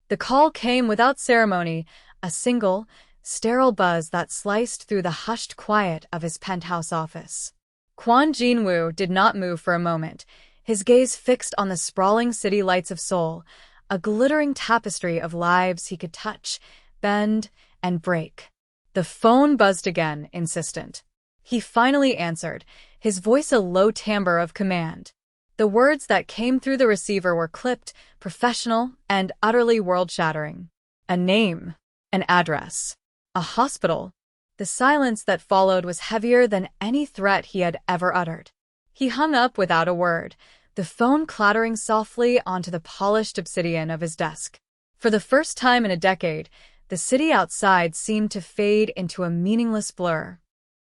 The call came without ceremony, a single, sterile buzz that sliced through the hushed quiet of his penthouse office. Kwon Jin-woo did not move for a moment, his gaze fixed on the sprawling city lights of Seoul, a glittering tapestry of lives he could touch, bend, and break. The phone buzzed again, insistent. He finally answered, his voice a low timbre of command. The words that came through the receiver were clipped, professional, and utterly world-shattering. A name, an address, a hospital. The silence that followed was heavier than any threat he had ever uttered. He hung up without a word, the phone clattering softly onto the polished obsidian of his desk. For the first time in a decade, the city outside seemed to fade into a meaningless blur.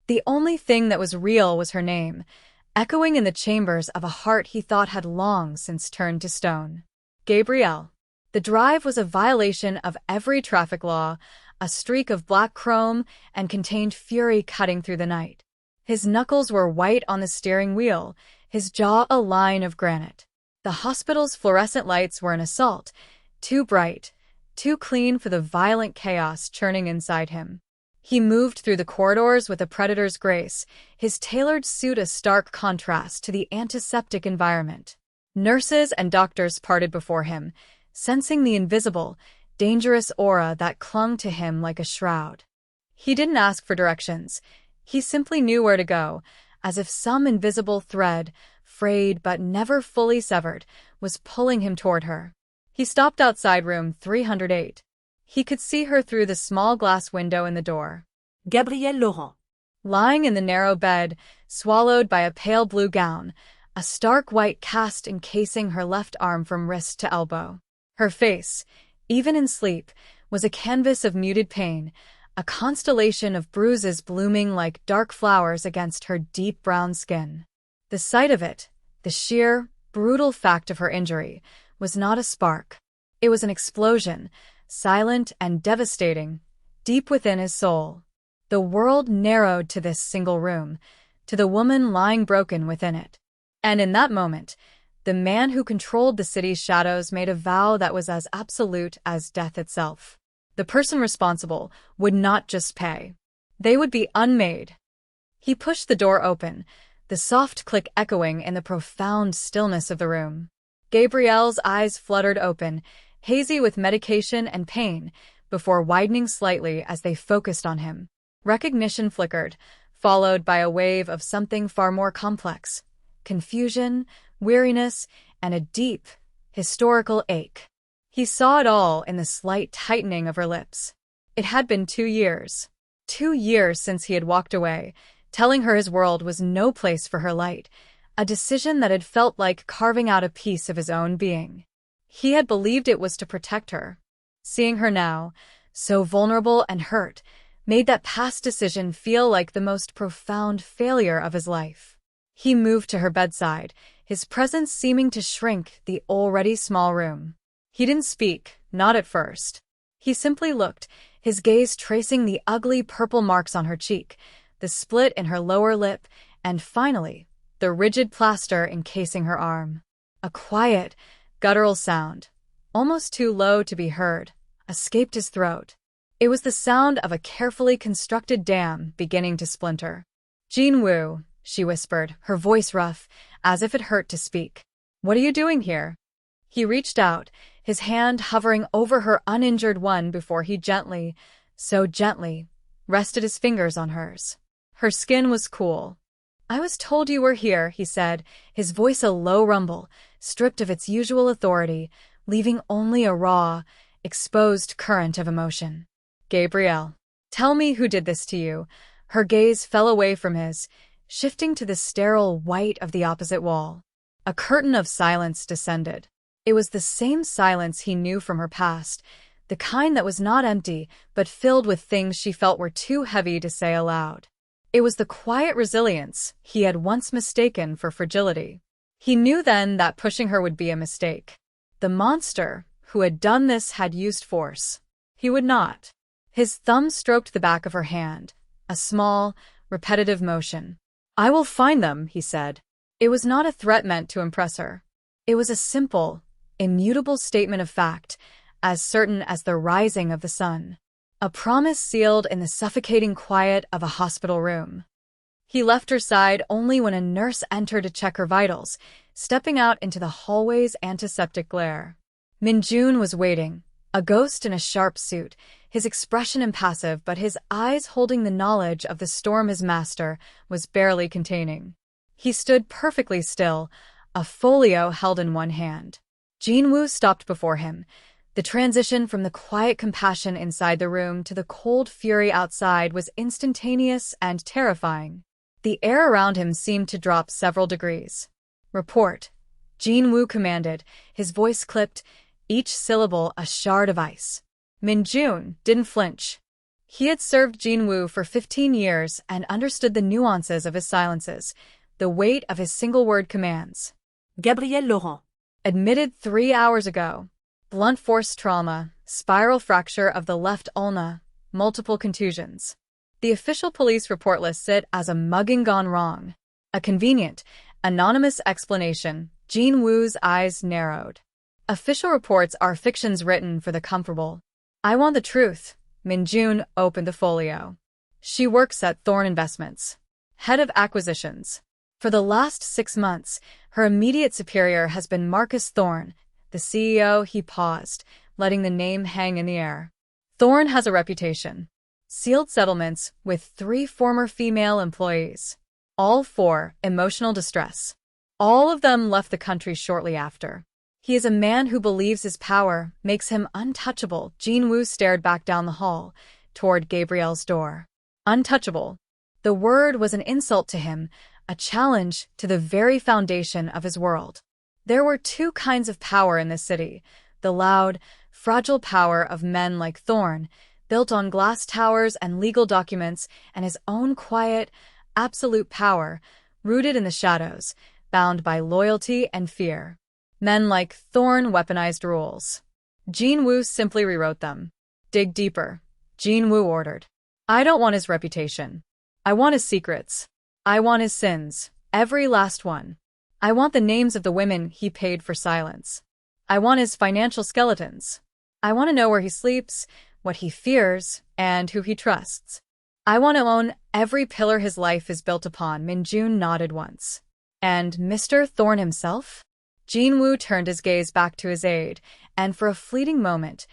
The only thing that was real was her name, echoing in the chambers of a heart he thought had long since turned to stone. Gabrielle. The drive was a violation of every traffic law, a streak of black chrome, and contained fury cutting through the night. His knuckles were white on the steering wheel, his jaw a line of granite. The hospital's fluorescent lights were an assault, too bright, too clean for the violent chaos churning inside him. He moved through the corridors with a predator's grace, his tailored suit a stark contrast to the antiseptic environment. Nurses and doctors parted before him, sensing the invisible, dangerous aura that clung to him like a shroud. He didn't ask for directions. He simply knew where to go, as if some invisible thread, frayed but never fully severed, was pulling him toward her. He stopped outside room 308. He could see her through the small glass window in the door. Gabrielle Laurent. Lying in the narrow bed, swallowed by a pale blue gown, a stark white cast encasing her left arm from wrist to elbow. Her face, even in sleep, was a canvas of muted pain, a constellation of bruises blooming like dark flowers against her deep brown skin. The sight of it, the sheer, brutal fact of her injury, was not a spark. It was an explosion, silent and devastating, deep within his soul. The world narrowed to this single room, to the woman lying broken within it. And in that moment, the man who controlled the city's shadows made a vow that was as absolute as death itself. The person responsible would not just pay. They would be unmade. He pushed the door open, the soft click echoing in the profound stillness of the room. Gabrielle's eyes fluttered open, hazy with medication and pain, before widening slightly as they focused on him. Recognition flickered, followed by a wave of something far more complex. Confusion, weariness, and a deep, historical ache. He saw it all in the slight tightening of her lips. It had been 2 years. 2 years since he had walked away, telling her his world was no place for her light, a decision that had felt like carving out a piece of his own being. He had believed it was to protect her. Seeing her now, so vulnerable and hurt, made that past decision feel like the most profound failure of his life. He moved to her bedside, his presence seeming to shrink the already small room. He didn't speak, not at first. He simply looked, his gaze tracing the ugly purple marks on her cheek, the split in her lower lip, and finally, the rigid plaster encasing her arm. A quiet, guttural sound, almost too low to be heard, escaped his throat. It was the sound of a carefully constructed dam beginning to splinter. "Jin-woo," she whispered, her voice rough, as if it hurt to speak. "What are you doing here?" He reached out, his hand hovering over her uninjured one before he gently, so gently, rested his fingers on hers. Her skin was cool. "I was told you were here," he said, his voice a low rumble, stripped of its usual authority, leaving only a raw, exposed current of emotion. "Gabrielle, tell me who did this to you." Her gaze fell away from his, shifting to the sterile white of the opposite wall. A curtain of silence descended. It was the same silence he knew from her past, the kind that was not empty, but filled with things she felt were too heavy to say aloud. It was the quiet resilience he had once mistaken for fragility. He knew then that pushing her would be a mistake. The monster who had done this had used force. He would not. His thumb stroked the back of her hand, a small, repetitive motion. "I will find them," he said. It was not a threat meant to impress her. It was a simple, immutable statement of fact, as certain as the rising of the sun. A promise sealed in the suffocating quiet of a hospital room. He left her side only when a nurse entered to check her vitals, stepping out into the hallway's antiseptic glare. Min-jun was waiting, a ghost in a sharp suit, his expression impassive but his eyes holding the knowledge of the storm his master was barely containing. He stood perfectly still, a folio held in one hand. Jin-woo stopped before him. The transition from the quiet compassion inside the room to the cold fury outside was instantaneous and terrifying. The air around him seemed to drop several degrees. "Report," Jin-woo commanded, his voice clipped, each syllable a shard of ice. Min-jun didn't flinch. He had served Jin-woo for 15 years and understood the nuances of his silences, the weight of his single-word commands. Gabrielle Laurent. Admitted 3 hours ago. Blunt force trauma, spiral fracture of the left ulna, multiple contusions. The official police report lists it as a mugging gone wrong. A convenient, anonymous explanation. Jin-woo's eyes narrowed. Official reports are fictions written for the comfortable. I want the truth. Min-jun opened the folio. She works at Thorne Investments. Head of acquisitions. For the last 6 months, her immediate superior has been Marcus Thorne, the CEO. He paused, letting the name hang in the air. Thorne has a reputation. Sealed settlements with 3 former female employees. All for emotional distress. All of them left the country shortly after. He is a man who believes his power makes him untouchable. Jin-woo stared back down the hall, toward Gabrielle's door. Untouchable. The word was an insult to him, a challenge to the very foundation of his world. There were 2 kinds of power in this city: the loud, fragile power of men like Thorne, built on glass towers and legal documents, and his own quiet, absolute power, rooted in the shadows, bound by loyalty and fear. Men like Thorne weaponized rules. Jin-woo simply rewrote them. Dig deeper, Jin-woo ordered. I don't want his reputation. I want his secrets. I want his sins, every last one. I want the names of the women he paid for silence. I want his financial skeletons. I want to know where he sleeps, what he fears, and who he trusts. I want to own every pillar his life is built upon. Min-jun nodded once. And Mr. Thorne himself? Jin-woo turned his gaze back to his aide, and for a fleeting moment,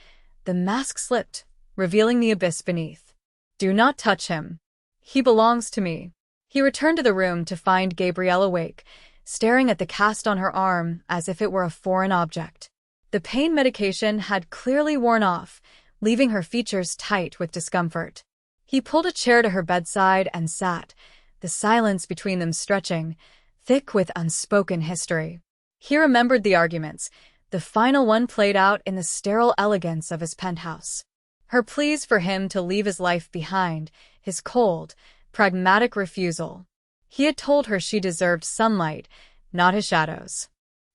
the mask slipped, revealing the abyss beneath. Do not touch him. He belongs to me. He returned to the room to find Gabrielle awake, staring at the cast on her arm as if it were a foreign object. The pain medication had clearly worn off, leaving her features tight with discomfort. He pulled a chair to her bedside and sat, the silence between them stretching, thick with unspoken history. He remembered the arguments, the final one played out in the sterile elegance of his penthouse. Her pleas for him to leave his life behind, his cold, pragmatic refusal. He had told her she deserved sunlight, not his shadows.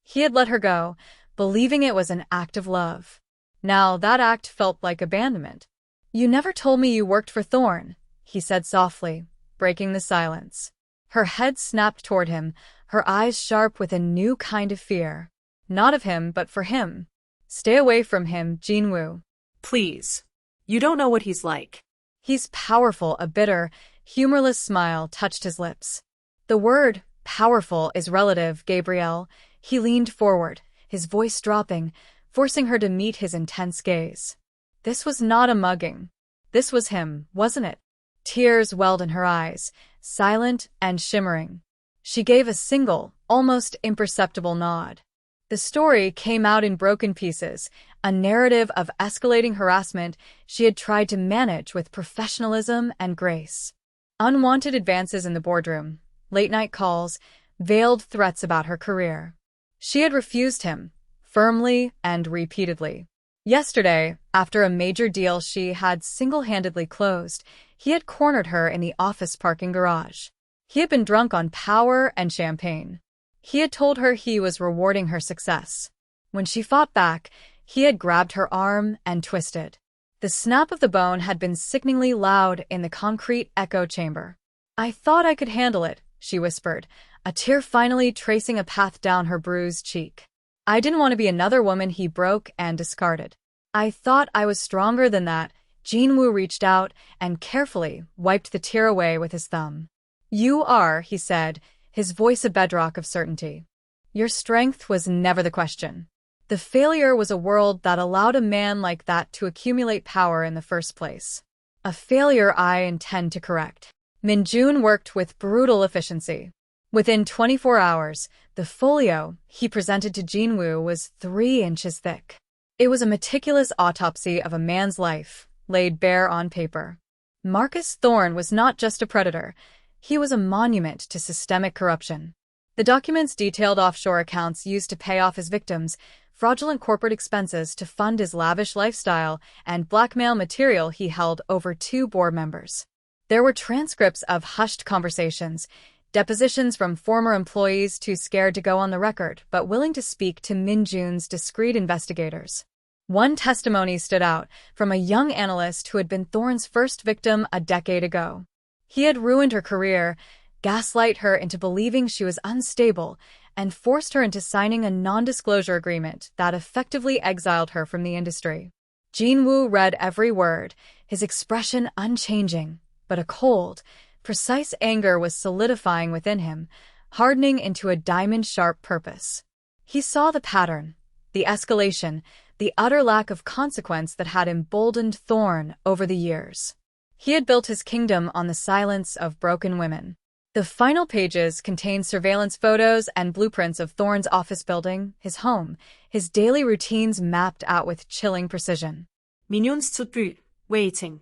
He had let her go, believing it was an act of love. Now that act felt like abandonment. You never told me you worked for Thorne, he said softly, breaking the silence. Her head snapped toward him, her eyes sharp with a new kind of fear. Not of him, but for him. Stay away from him, Jin-woo. Please. You don't know what he's like. He's powerful. A bitter, humorless smile touched his lips. The word powerful is relative, Gabrielle. He leaned forward, his voice dropping, forcing her to meet his intense gaze. This was not a mugging. This was him, wasn't it? Tears welled in her eyes, silent and shimmering. She gave a single, almost imperceptible nod. The story came out in broken pieces, a narrative of escalating harassment she had tried to manage with professionalism and grace. Unwanted advances in the boardroom, late-night calls, veiled threats about her career. She had refused him, firmly and repeatedly. Yesterday, after a major deal she had single-handedly closed, he had cornered her in the office parking garage. He had been drunk on power and champagne. He had told her he was rewarding her success. When she fought back, he had grabbed her arm and twisted. The snap of the bone had been sickeningly loud in the concrete echo chamber. I thought I could handle it, she whispered, a tear finally tracing a path down her bruised cheek. I didn't want to be another woman he broke and discarded. I thought I was stronger than that. Jinwoo reached out and carefully wiped the tear away with his thumb. You are, he said, his voice a bedrock of certainty. Your strength was never the question. The failure was a world that allowed a man like that to accumulate power in the first place. A failure I intend to correct. Minjun worked with brutal efficiency. Within 24 hours, the folio he presented to Jinwoo was 3 inches thick. It was a meticulous autopsy of a man's life, laid bare on paper. Marcus Thorne was not just a predator. He was a monument to systemic corruption. The documents detailed offshore accounts used to pay off his victims, fraudulent corporate expenses to fund his lavish lifestyle, and blackmail material he held over 2 board members. There were transcripts of hushed conversations, depositions from former employees too scared to go on the record but willing to speak to Minjun's discreet investigators. One testimony stood out, from a young analyst who had been Thorne's first victim a decade ago. He had ruined her career, gaslight her into believing she was unstable, and forced her into signing a non-disclosure agreement that effectively exiled her from the industry. Jinwoo read every word, his expression unchanging, but a cold, precise anger was solidifying within him, hardening into a diamond-sharp purpose. He saw the pattern, the escalation, the utter lack of consequence that had emboldened Thorne over the years. He had built his kingdom on the silence of broken women. The final pages contained surveillance photos and blueprints of Thorne's office building, his home, his daily routines mapped out with chilling precision. Minyon stood by, waiting.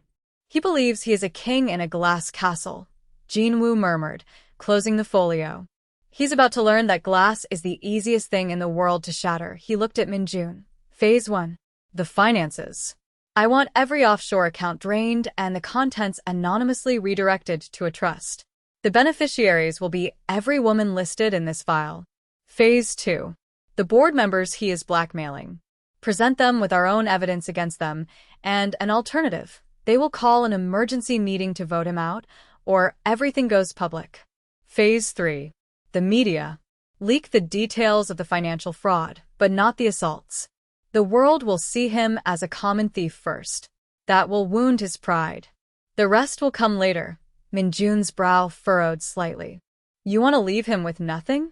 He believes he is a king in a glass castle, Jinwoo murmured, closing the folio. He's about to learn that glass is the easiest thing in the world to shatter. He looked at Minjun. Phase 1. The finances. I want every offshore account drained and the contents anonymously redirected to a trust. The beneficiaries will be every woman listed in this file. Phase 2. The board members he is blackmailing. Present them with our own evidence against them, and an alternative. They will call an emergency meeting to vote him out, or everything goes public. Phase 3. The media. Leak the details of the financial fraud, but not the assaults. The world will see him as a common thief first. That will wound his pride. The rest will come later. Minjun's brow furrowed slightly. You want to leave him with nothing?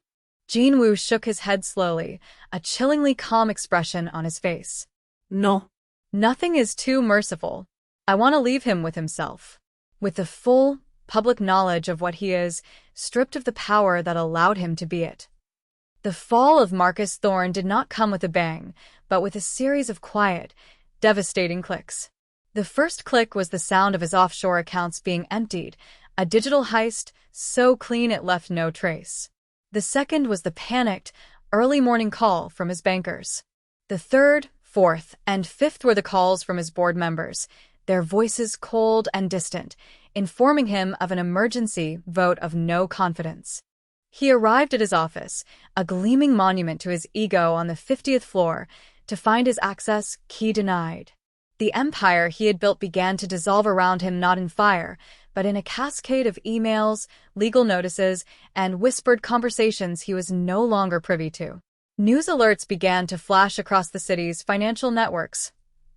Jinwoo shook his head slowly, a chillingly calm expression on his face. No. Nothing is too merciful. I want to leave him with himself. With the full, public knowledge of what he is, stripped of the power that allowed him to be it. The fall of Marcus Thorne did not come with a bang, but with a series of quiet, devastating clicks. The first click was the sound of his offshore accounts being emptied, a digital heist so clean it left no trace. The second was the panicked, early morning call from his bankers. The third, fourth, and fifth were the calls from his board members, their voices cold and distant, informing him of an emergency vote of no confidence. He arrived at his office, a gleaming monument to his ego on the 50th floor, to find his access key denied. The empire he had built began to dissolve around him, not in fire, but in a cascade of emails, legal notices, and whispered conversations he was no longer privy to. News alerts began to flash across the city's financial networks.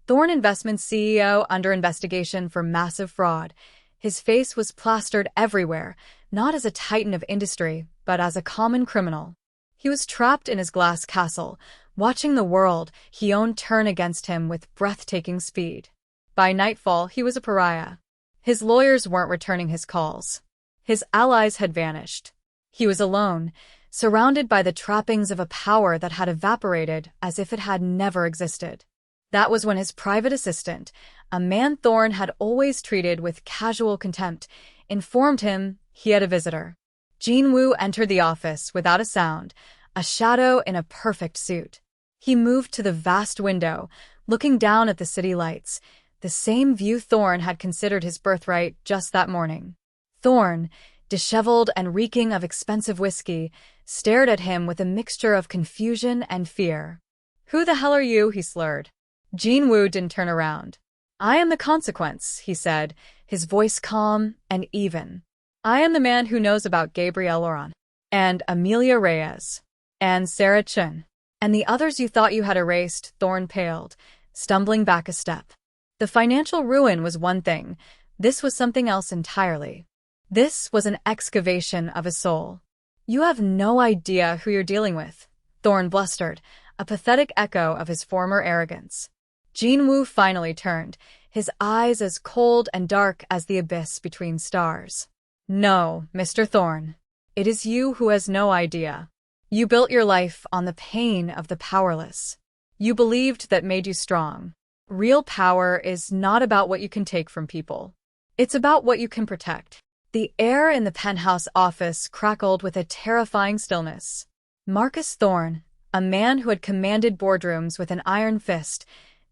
Thorne Investments CEO under investigation for massive fraud. His face was plastered everywhere, not as a titan of industry, but as a common criminal. He was trapped in his glass castle, watching the world he owned turn against him with breathtaking speed. By nightfall, he was a pariah. His lawyers weren't returning his calls. His allies had vanished. He was alone, surrounded by the trappings of a power that had evaporated as if it had never existed. That was when his private assistant, a man Thorne had always treated with casual contempt, informed him he had a visitor. Jinwoo entered the office without a sound, a shadow in a perfect suit. He moved to the vast window, looking down at the city lights, the same view Thorne had considered his birthright just that morning. Thorne, disheveled and reeking of expensive whiskey, stared at him with a mixture of confusion and fear. "Who the hell are you?" he slurred. Jinwoo didn't turn around. "I am the consequence," he said, his voice calm and even. "I am the man who knows about Gabrielle and Amelia Reyes, and Sarah Chun, and the others you thought you had erased." Thorne paled, stumbling back a step. The financial ruin was one thing. This was something else entirely. This was an excavation of his soul. "You have no idea who you're dealing with," Thorne blustered, a pathetic echo of his former arrogance. Jinwoo finally turned, his eyes as cold and dark as the abyss between stars. "No, Mr. Thorne. It is you who has no idea. You built your life on the pain of the powerless. You believed that made you strong. Real power is not about what you can take from people. It's about what you can protect." The air in the penthouse office crackled with a terrifying stillness. Marcus Thorne, a man who had commanded boardrooms with an iron fist,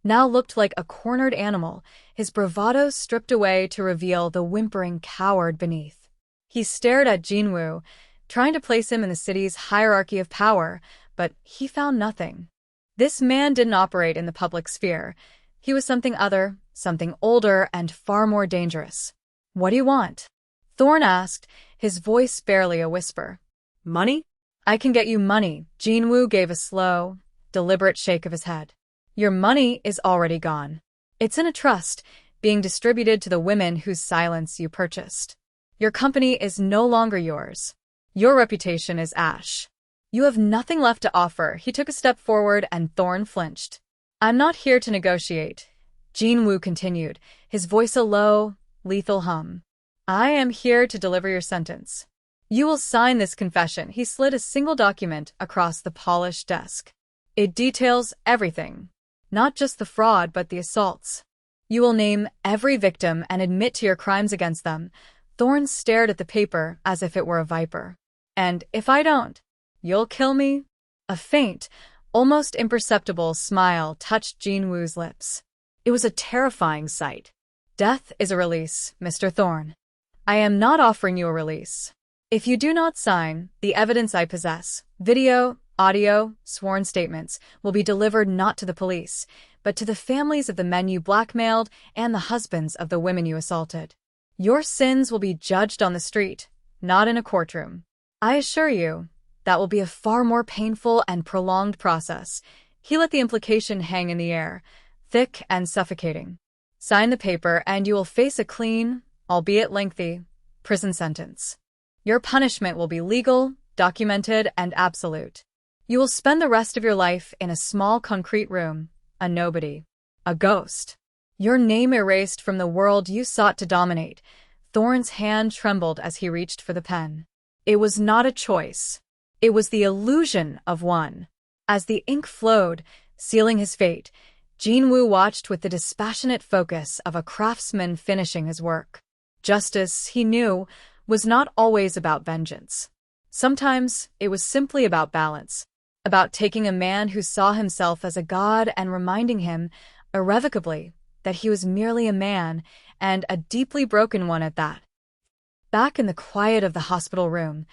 now looked like a cornered animal, his bravado stripped away to reveal the whimpering coward beneath. He stared at Jinwoo, trying to place him in the city's hierarchy of power, but he found nothing. This man didn't operate in the public sphere. He was something other, something older and far more dangerous. "What do you want?" Thorne asked, his voice barely a whisper. Money? "I can get you money." Jinwoo gave a slow, deliberate shake of his head. "Your money is already gone. It's in a trust, being distributed to the women whose silence you purchased. Your company is no longer yours. Your reputation is ash. You have nothing left to offer." He took a step forward and Thorne flinched. "I'm not here to negotiate," Jinwoo continued, his voice a low, lethal hum. "I am here to deliver your sentence. You will sign this confession." He slid a single document across the polished desk. "It details everything. Not just the fraud, but the assaults. You will name every victim and admit to your crimes against them." Thorne stared at the paper as if it were a viper. "And if I don't, you'll kill me?" A faint, almost imperceptible smile touched Jinwoo's lips. It was a terrifying sight. "Death is a release, Mr. Thorne. I am not offering you a release. If you do not sign, the evidence I possess, video, audio, sworn statements, will be delivered not to the police, but to the families of the men you blackmailed and the husbands of the women you assaulted. Your sins will be judged on the street, not in a courtroom. I assure you, that will be a far more painful and prolonged process." He let the implication hang in the air, thick and suffocating. "Sign the paper and you will face a clean, albeit lengthy, prison sentence. Your punishment will be legal, documented, and absolute. You will spend the rest of your life in a small concrete room, a nobody, a ghost. Your name erased from the world you sought to dominate." Thorne's hand trembled as he reached for the pen. It was not a choice. It was the illusion of one. As the ink flowed, sealing his fate, Jinwoo watched with the dispassionate focus of a craftsman finishing his work. Justice, he knew, was not always about vengeance. Sometimes it was simply about balance, about taking a man who saw himself as a god and reminding him, irrevocably, that he was merely a man, and a deeply broken one at that. Back in the quiet of the hospital room,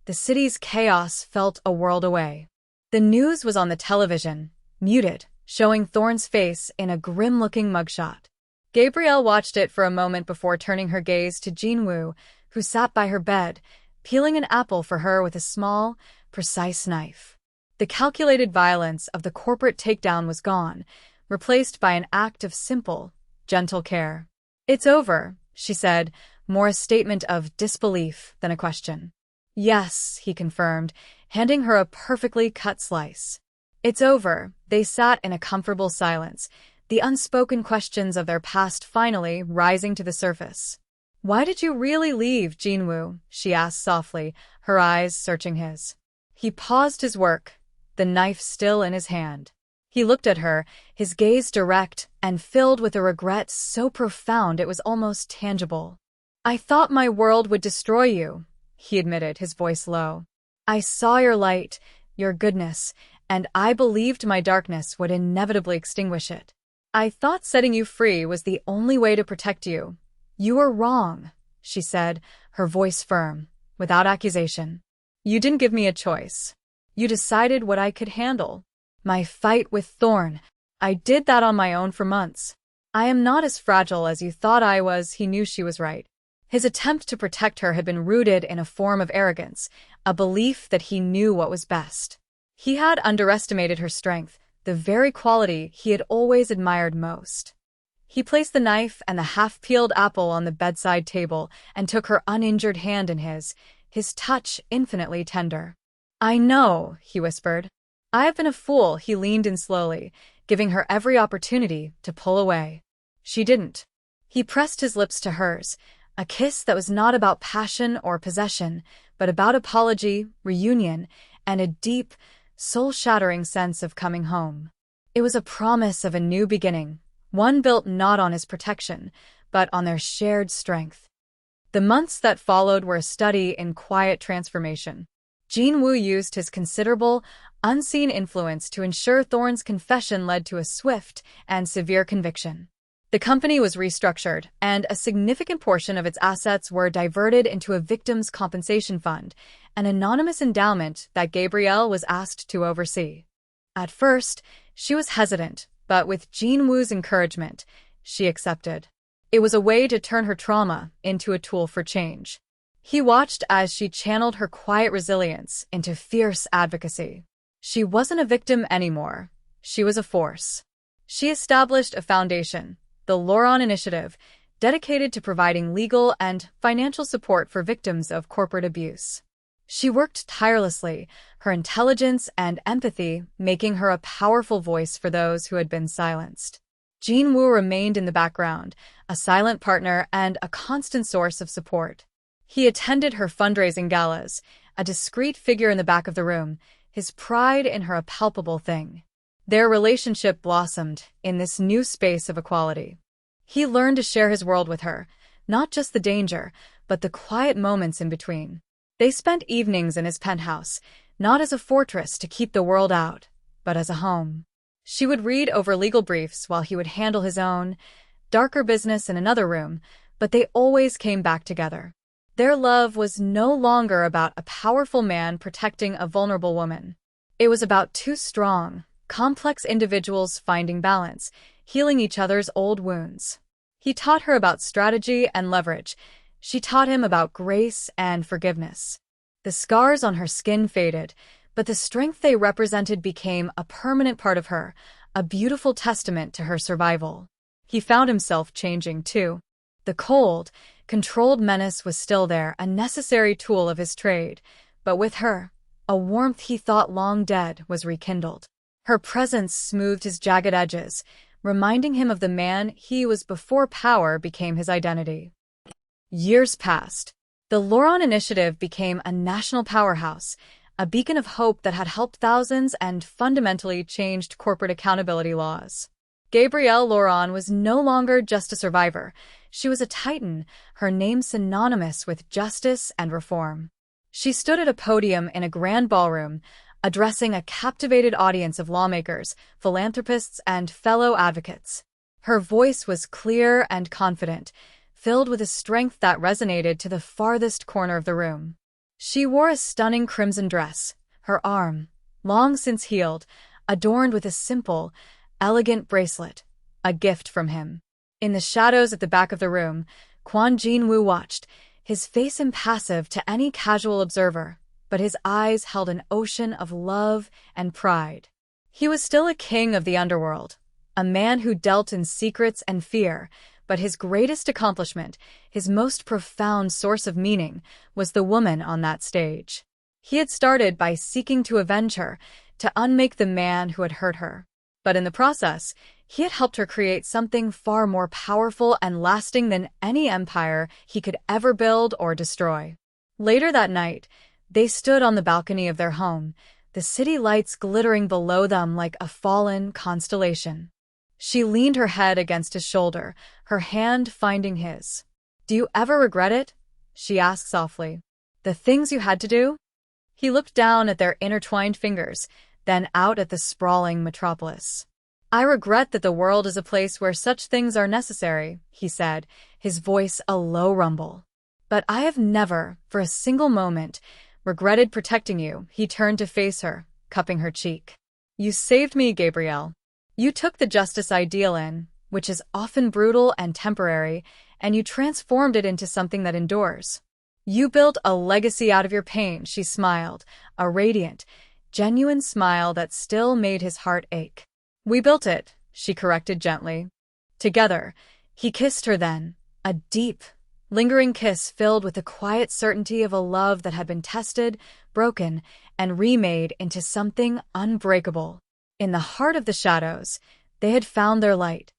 the city's chaos felt a world away. The news was on the television, muted, showing Thorne's face in a grim-looking mugshot. Gabrielle watched it for a moment before turning her gaze to Jinwoo, who sat by her bed, peeling an apple for her with a small, precise knife. The calculated violence of the corporate takedown was gone, replaced by an act of simple, gentle care. "It's over," she said, more a statement of disbelief than a question. "Yes," he confirmed, handing her a perfectly cut slice. "It's over." They sat in a comfortable silence, the unspoken questions of their past finally rising to the surface. "Why did you really leave, Jinwoo?" she asked softly, her eyes searching his. He paused his work, the knife still in his hand. He looked at her, his gaze direct and filled with a regret so profound it was almost tangible. "I thought my world would destroy you," he admitted, his voice low. "I saw your light, your goodness, and I believed my darkness would inevitably extinguish it. I thought setting you free was the only way to protect you. You were wrong," she said, her voice firm, without accusation. "You didn't give me a choice. You decided what I could handle. My fight with Thorne, I did that on my own for months. I am not as fragile as you thought I was." He knew she was right. His attempt to protect her had been rooted in a form of arrogance, a belief that he knew what was best. He had underestimated her strength, the the very quality he had always admired most. He placed the knife and the half-peeled apple on the bedside table and took her uninjured hand in his touch infinitely tender. "I know," he whispered. "I have been a fool." He leaned in slowly, giving her every opportunity to pull away. She didn't. He pressed his lips to hers, a kiss that was not about passion or possession, but about apology, reunion, and a deep, soul-shattering sense of coming home. It was a promise of a new beginning, one built not on his protection, but on their shared strength. The months that followed were a study in quiet transformation. Jin-woo used his considerable, unseen influence to ensure Thorne's confession led to a swift and severe conviction. The company was restructured, and a significant portion of its assets were diverted into a victims' compensation fund, an anonymous endowment that Gabrielle was asked to oversee. At first, she was hesitant, but with Jin-woo's encouragement, she accepted. It was a way to turn her trauma into a tool for change. He watched as she channeled her quiet resilience into fierce advocacy. She wasn't a victim anymore. She was a force. She established a foundation, the Loran Initiative, dedicated to providing legal and financial support for victims of corporate abuse. She worked tirelessly, her intelligence and empathy making her a powerful voice for those who had been silenced. Jin-woo remained in the background, a silent partner and a constant source of support. He attended her fundraising galas, a discreet figure in the back of the room, his pride in her a palpable thing. Their relationship blossomed in this new space of equality. He learned to share his world with her, not just the danger, but the quiet moments in between. They spent evenings in his penthouse, not as a fortress to keep the world out, but as a home. She would read over legal briefs while he would handle his own, darker business in another room, but they always came back together. Their love was no longer about a powerful man protecting a vulnerable woman. It was about two strong, complex individuals finding balance, healing each other's old wounds. He taught her about strategy and leverage. She taught him about grace and forgiveness. The scars on her skin faded, but the strength they represented became a permanent part of her, a beautiful testament to her survival. He found himself changing, too. The cold, controlled menace was still there, a necessary tool of his trade, but with her, a warmth he thought long dead was rekindled. Her presence smoothed his jagged edges, reminding him of the man he was before power became his identity. Years passed. The Loran Initiative became a national powerhouse, a beacon of hope that had helped thousands and fundamentally changed corporate accountability laws. Gabrielle Loran was no longer just a survivor. She was a titan, her name synonymous with justice and reform. She stood at a podium in a grand ballroom, addressing a captivated audience of lawmakers, philanthropists, and fellow advocates. Her voice was clear and confident, filled with a strength that resonated to the farthest corner of the room. She wore a stunning crimson dress, her arm, long since healed, adorned with a simple, elegant bracelet, a gift from him. In the shadows at the back of the room, Kwon Jin-woo watched, his face impassive to any casual observer, but his eyes held an ocean of love and pride. He was still a king of the underworld, a man who dealt in secrets and fear, but his greatest accomplishment, his most profound source of meaning, was the woman on that stage. He had started by seeking to avenge her, to unmake the man who had hurt her. But in the process, he had helped her create something far more powerful and lasting than any empire he could ever build or destroy. Later that night, they stood on the balcony of their home, the city lights glittering below them like a fallen constellation. She leaned her head against his shoulder, her hand finding his. "Do you ever regret it?" she asked softly. "The things you had to do?" He looked down at their intertwined fingers, then out at the sprawling metropolis. "I regret that the world is a place where such things are necessary," he said, his voice a low rumble. "But I have never, for a single moment, regretted protecting you." He turned to face her, cupping her cheek. "You saved me, Gabrielle. You took the justice ideal in, which is often brutal and temporary, and you transformed it into something that endures. You built a legacy out of your pain." She smiled, a radiant, genuine smile that still made his heart ache. We built it, she corrected gently. Together, he kissed her then, a deep, lingering kiss filled with the quiet certainty of a love that had been tested, broken, and remade into something unbreakable. In the heart of the shadows, they had found their light,